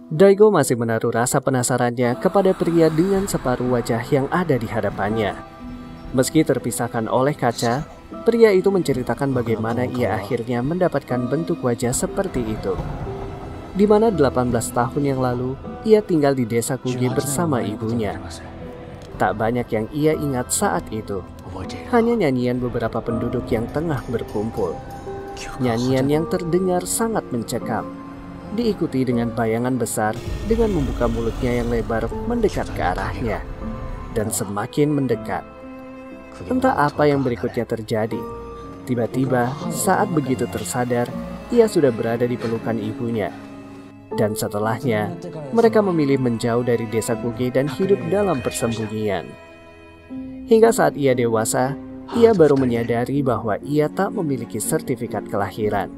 Daigo masih menaruh rasa penasarannya kepada pria dengan separuh wajah yang ada di hadapannya. Meski terpisahkan oleh kaca, pria itu menceritakan bagaimana ia akhirnya mendapatkan bentuk wajah seperti itu. Di mana 18 tahun yang lalu, ia tinggal di desa Kuge bersama ibunya. Tak banyak yang ia ingat saat itu, hanya nyanyian beberapa penduduk yang tengah berkumpul. Nyanyian yang terdengar sangat mencekam, diikuti dengan bayangan besar dengan membuka mulutnya yang lebar mendekat ke arahnya, dan semakin mendekat. Entah apa yang berikutnya terjadi. Tiba-tiba saat begitu tersadar, ia sudah berada di pelukan ibunya. Dan setelahnya, mereka memilih menjauh dari desa Kuge dan hidup dalam persembunyian. Hingga saat ia dewasa, ia baru menyadari bahwa ia tak memiliki sertifikat kelahiran.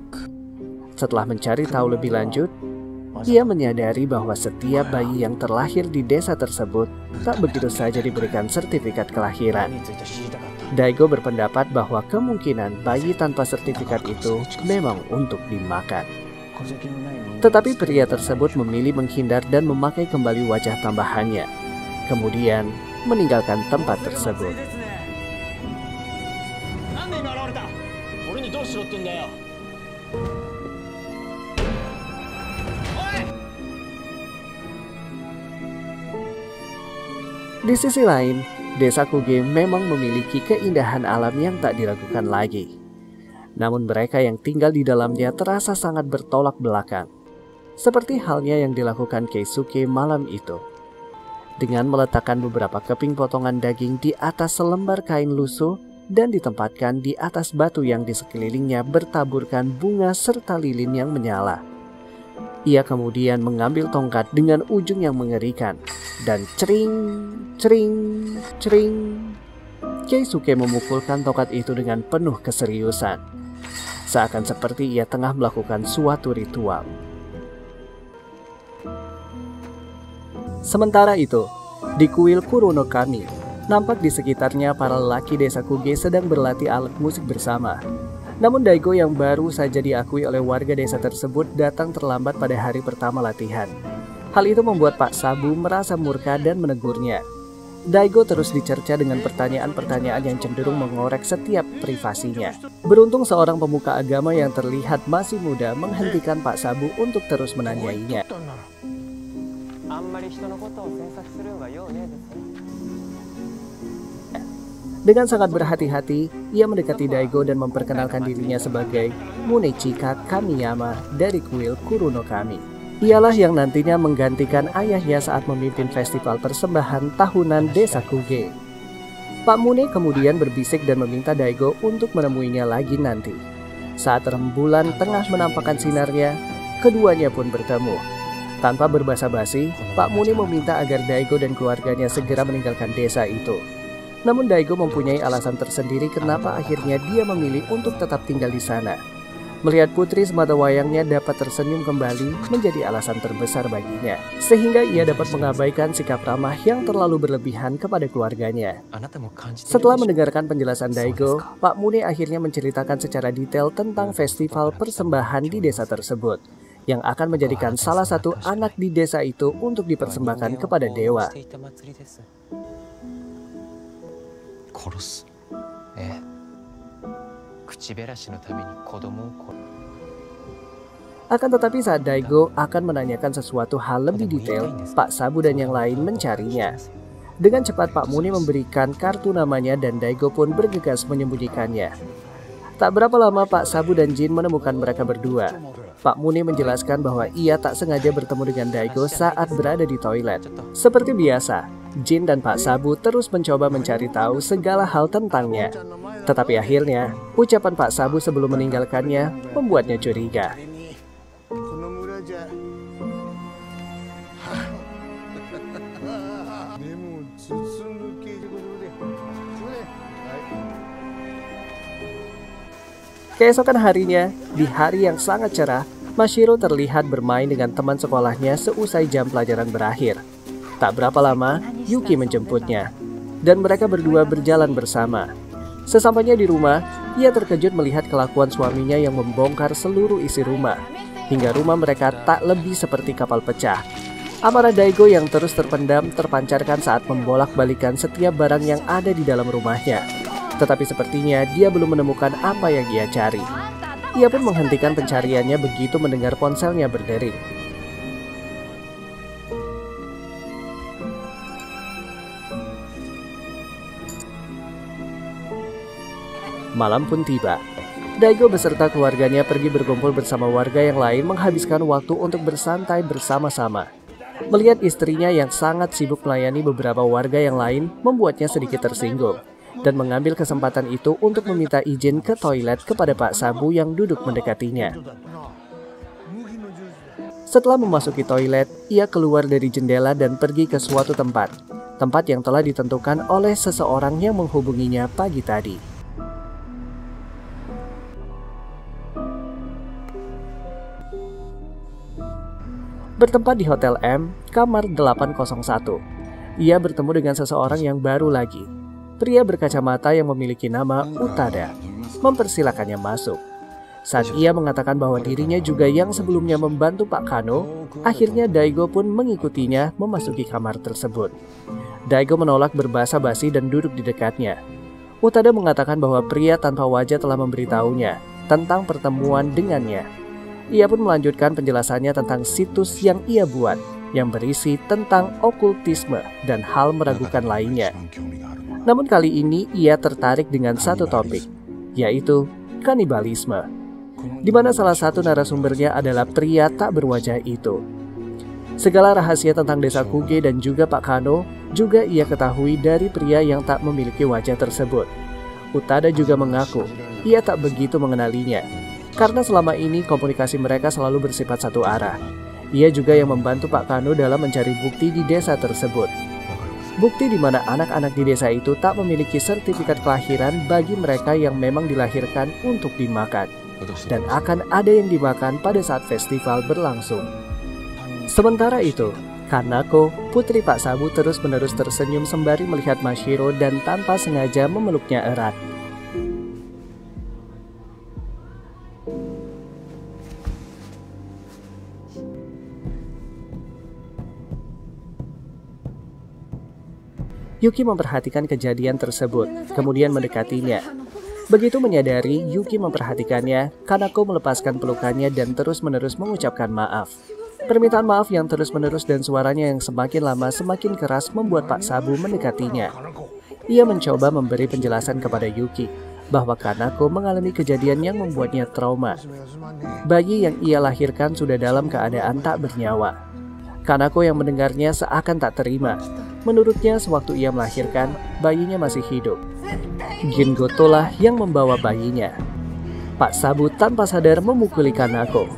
Setelah mencari tahu lebih lanjut, ia menyadari bahwa setiap bayi yang terlahir di desa tersebut tak begitu saja diberikan sertifikat kelahiran. Daigo berpendapat bahwa kemungkinan bayi tanpa sertifikat itu memang untuk dimakan. Tetapi pria tersebut memilih menghindar dan memakai kembali wajah tambahannya, kemudian meninggalkan tempat tersebut. Di sisi lain, desa Kuge memang memiliki keindahan alam yang tak diragukan lagi. Namun mereka yang tinggal di dalamnya terasa sangat bertolak belakang. Seperti halnya yang dilakukan Keisuke malam itu. Dengan meletakkan beberapa keping potongan daging di atas selembar kain lusuh dan ditempatkan di atas batu yang di sekelilingnya bertaburkan bunga serta lilin yang menyala. Ia kemudian mengambil tongkat dengan ujung yang mengerikan dan cering, cering, cering. Keisuke memukulkan tongkat itu dengan penuh keseriusan, seakan seperti ia tengah melakukan suatu ritual. Sementara itu, di kuil Kuruno Kami, nampak di sekitarnya para lelaki desa Kuge sedang berlatih alat musik bersama. Namun Daigo yang baru saja diakui oleh warga desa tersebut datang terlambat pada hari pertama latihan. Hal itu membuat Pak Sabu merasa murka dan menegurnya. Daigo terus dicerca dengan pertanyaan-pertanyaan yang cenderung mengorek setiap privasinya. Beruntung seorang pemuka agama yang terlihat masih muda menghentikan Pak Sabu untuk terus menanyainya. Dengan sangat berhati-hati, ia mendekati Daigo dan memperkenalkan dirinya sebagai Munechika Kamiyama dari kuil Kuruno Kami. Ialah yang nantinya menggantikan ayahnya saat memimpin festival persembahan tahunan desa Kuge. Pak Mune kemudian berbisik dan meminta Daigo untuk menemuinya lagi nanti. Saat rembulan tengah menampakkan sinarnya, keduanya pun bertemu. Tanpa berbasa-basi, Pak Mune meminta agar Daigo dan keluarganya segera meninggalkan desa itu. Namun Daigo mempunyai alasan tersendiri kenapa akhirnya dia memilih untuk tetap tinggal di sana. Melihat putri semata wayangnya dapat tersenyum kembali menjadi alasan terbesar baginya, sehingga ia dapat mengabaikan sikap ramah yang terlalu berlebihan kepada keluarganya. Setelah mendengarkan penjelasan Daigo, Pak Mune akhirnya menceritakan secara detail tentang festival persembahan di desa tersebut, yang akan menjadikan salah satu anak di desa itu untuk dipersembahkan kepada dewa. Akan tetapi saat Daigo akan menanyakan sesuatu hal lebih detail, Pak Sabu dan yang lain mencarinya. Dengan cepat Pak Mune memberikan kartu namanya dan Daigo pun bergegas menyembunyikannya. Tak berapa lama Pak Sabu dan Jin menemukan mereka berdua. Pak Mune menjelaskan bahwa ia tak sengaja bertemu dengan Daigo saat berada di toilet. Seperti biasa, Jin dan Pak Sabu terus mencoba mencari tahu segala hal tentangnya. Tetapi akhirnya, ucapan Pak Sabu sebelum meninggalkannya membuatnya curiga. Keesokan harinya, di hari yang sangat cerah, Mashiro terlihat bermain dengan teman sekolahnya seusai jam pelajaran berakhir. Tak berapa lama, Yuki menjemputnya, dan mereka berdua berjalan bersama. Sesampainya di rumah, ia terkejut melihat kelakuan suaminya yang membongkar seluruh isi rumah. hingga rumah mereka tak lebih seperti kapal pecah. Amarah Daigo yang terus terpendam terpancarkan saat membolak-balikan setiap barang yang ada di dalam rumahnya. Tetapi sepertinya dia belum menemukan apa yang ia cari. Ia pun menghentikan pencariannya begitu mendengar ponselnya berdering. Malam pun tiba. Daigo beserta keluarganya pergi berkumpul bersama warga yang lain menghabiskan waktu untuk bersantai bersama-sama. Melihat istrinya yang sangat sibuk melayani beberapa warga yang lain membuatnya sedikit tersinggung dan mengambil kesempatan itu untuk meminta izin ke toilet kepada Pak Sabu yang duduk mendekatinya. Setelah memasuki toilet, ia keluar dari jendela dan pergi ke suatu tempat yang telah ditentukan oleh seseorang yang menghubunginya pagi tadi. Bertempat di Hotel M, kamar 801. Ia bertemu dengan seseorang yang baru lagi. Pria berkacamata yang memiliki nama Utada mempersilakannya masuk. Saat ia mengatakan bahwa dirinya juga yang sebelumnya membantu Pak Kano, akhirnya Daigo pun mengikutinya memasuki kamar tersebut. Daigo menolak berbasa-basi dan duduk di dekatnya. Utada mengatakan bahwa pria tanpa wajah telah memberitahunya tentang pertemuan dengannya. Ia pun melanjutkan penjelasannya tentang situs yang ia buat, yang berisi tentang okultisme dan hal meragukan lainnya. Namun kali ini ia tertarik dengan satu topik, yaitu kanibalisme, di mana salah satu narasumbernya adalah pria tak berwajah itu. Segala rahasia tentang desa Kuge dan juga Pak Kano juga ia ketahui dari pria yang tak memiliki wajah tersebut. Utada juga mengaku ia tak begitu mengenalinya, karena selama ini komunikasi mereka selalu bersifat satu arah. Ia juga yang membantu Pak Kano dalam mencari bukti di desa tersebut. Bukti di mana anak-anak di desa itu tak memiliki sertifikat kelahiran bagi mereka yang memang dilahirkan untuk dimakan. Dan akan ada yang dimakan pada saat festival berlangsung. Sementara itu, Kanako, putri Pak Sabu terus-menerus tersenyum sembari melihat Mashiro dan tanpa sengaja memeluknya erat. Yuki memperhatikan kejadian tersebut, kemudian mendekatinya. Begitu menyadari Yuki memperhatikannya, Kanako melepaskan pelukannya dan terus-menerus mengucapkan maaf. Permintaan maaf yang terus-menerus dan suaranya yang semakin lama semakin keras membuat Pak Sabu mendekatinya. Ia mencoba memberi penjelasan kepada Yuki bahwa Kanako mengalami kejadian yang membuatnya trauma. Bayi yang ia lahirkan sudah dalam keadaan tak bernyawa. Kanako yang mendengarnya seakan tak terima. Menurutnya sewaktu ia melahirkan, bayinya masih hidup. Gingoto lah yang membawa bayinya. Pak Sabu tanpa sadar memukuli Kanako.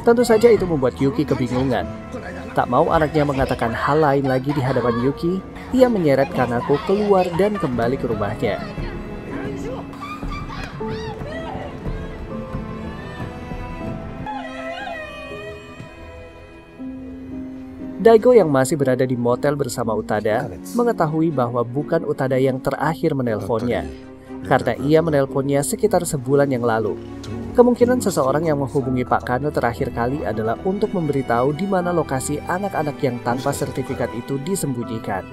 Tentu saja itu membuat Yuki kebingungan. Tak mau anaknya mengatakan hal lain lagi di hadapan Yuki, ia menyeret Kanako keluar dan kembali ke rumahnya. Daigo yang masih berada di motel bersama Utada mengetahui bahwa bukan Utada yang terakhir menelponnya, karena ia menelponnya sekitar sebulan yang lalu. Kemungkinan seseorang yang menghubungi Pak Kano terakhir kali adalah untuk memberitahu di mana lokasi anak-anak yang tanpa sertifikat itu disembunyikan.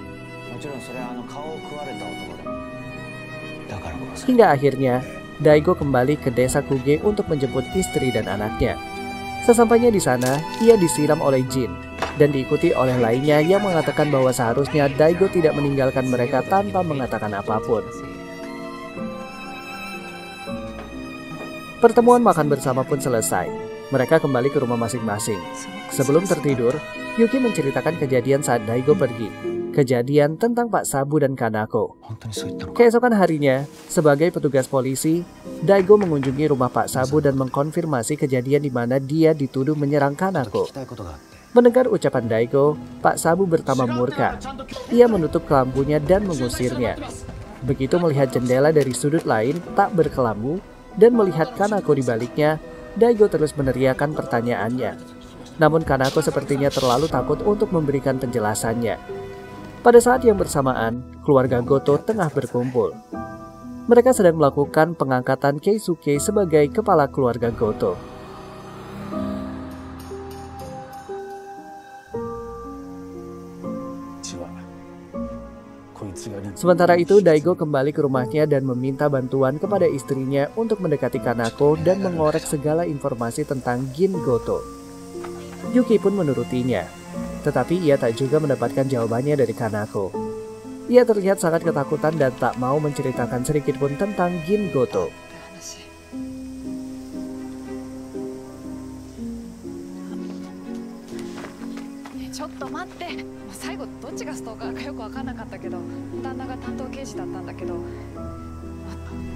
Hingga akhirnya, Daigo kembali ke desa Kuge untuk menjemput istri dan anaknya. Sesampainya di sana, ia disiram oleh jin dan diikuti oleh lainnya yang mengatakan bahwa seharusnya Daigo tidak meninggalkan mereka tanpa mengatakan apapun. Pertemuan makan bersama pun selesai. Mereka kembali ke rumah masing-masing. Sebelum tertidur, Yuki menceritakan kejadian saat Daigo pergi. Kejadian tentang Pak Sabu dan Kanako. Keesokan harinya, sebagai petugas polisi, Daigo mengunjungi rumah Pak Sabu dan mengkonfirmasi kejadian di mana dia dituduh menyerang Kanako. Mendengar ucapan Daigo, Pak Sabu bertambah murka. Ia menutup kelambunya dan mengusirnya. Begitu melihat jendela dari sudut lain tak berkelambu dan melihat Kanako di baliknya, Daigo terus meneriakkan pertanyaannya. Namun Kanako sepertinya terlalu takut untuk memberikan penjelasannya. Pada saat yang bersamaan, keluarga Goto tengah berkumpul. Mereka sedang melakukan pengangkatan Keisuke sebagai kepala keluarga Goto. Sementara itu, Daigo kembali ke rumahnya dan meminta bantuan kepada istrinya untuk mendekati Kanako dan mengorek segala informasi tentang Gin Goto. Yuki pun menurutinya, tetapi ia tak juga mendapatkan jawabannya dari Kanako. Ia terlihat sangat ketakutan dan tak mau menceritakan sedikit pun tentang Gin Goto.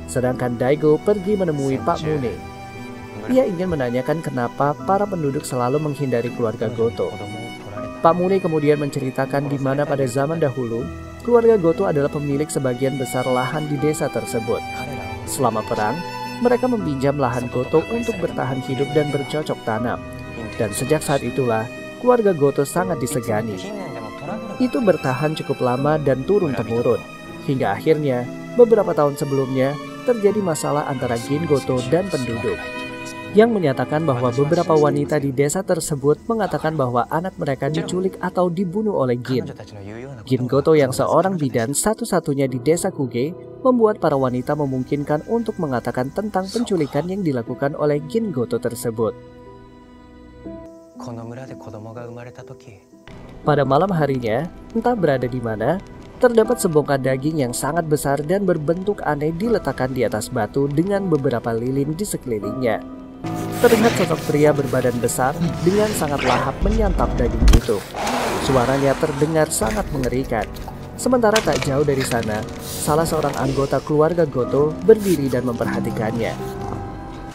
Sedangkan Daigo pergi menemui Pak Mune. Ia ingin menanyakan kenapa para penduduk selalu menghindari keluarga Goto. Pak Mune kemudian menceritakan di mana pada zaman dahulu, keluarga Goto adalah pemilik sebagian besar lahan di desa tersebut. Selama perang, mereka meminjam lahan Goto untuk bertahan hidup dan bercocok tanam. Dan sejak saat itulah, keluarga Goto sangat disegani. Itu bertahan cukup lama dan turun-temurun, hingga akhirnya beberapa tahun sebelumnya terjadi masalah antara Gin Goto dan penduduk, yang menyatakan bahwa beberapa wanita di desa tersebut mengatakan bahwa anak mereka diculik atau dibunuh oleh Gin. Gin Goto yang seorang bidan satu-satunya di desa Kuge membuat para wanita memungkinkan untuk mengatakan tentang penculikan yang dilakukan oleh Gin Goto tersebut. Pada malam harinya, entah berada di mana, terdapat sebongkah daging yang sangat besar dan berbentuk aneh diletakkan di atas batu dengan beberapa lilin di sekelilingnya. Terlihat sosok pria berbadan besar dengan sangat lahap menyantap daging itu. Suaranya terdengar sangat mengerikan. Sementara tak jauh dari sana, salah seorang anggota keluarga Goto berdiri dan memperhatikannya.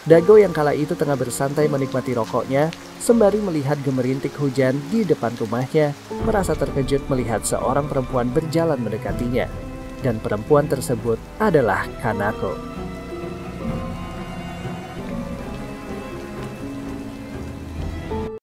Daigo yang kala itu tengah bersantai menikmati rokoknya, sembari melihat gemerintik hujan di depan rumahnya, merasa terkejut melihat seorang perempuan berjalan mendekatinya. Dan perempuan tersebut adalah Kanako.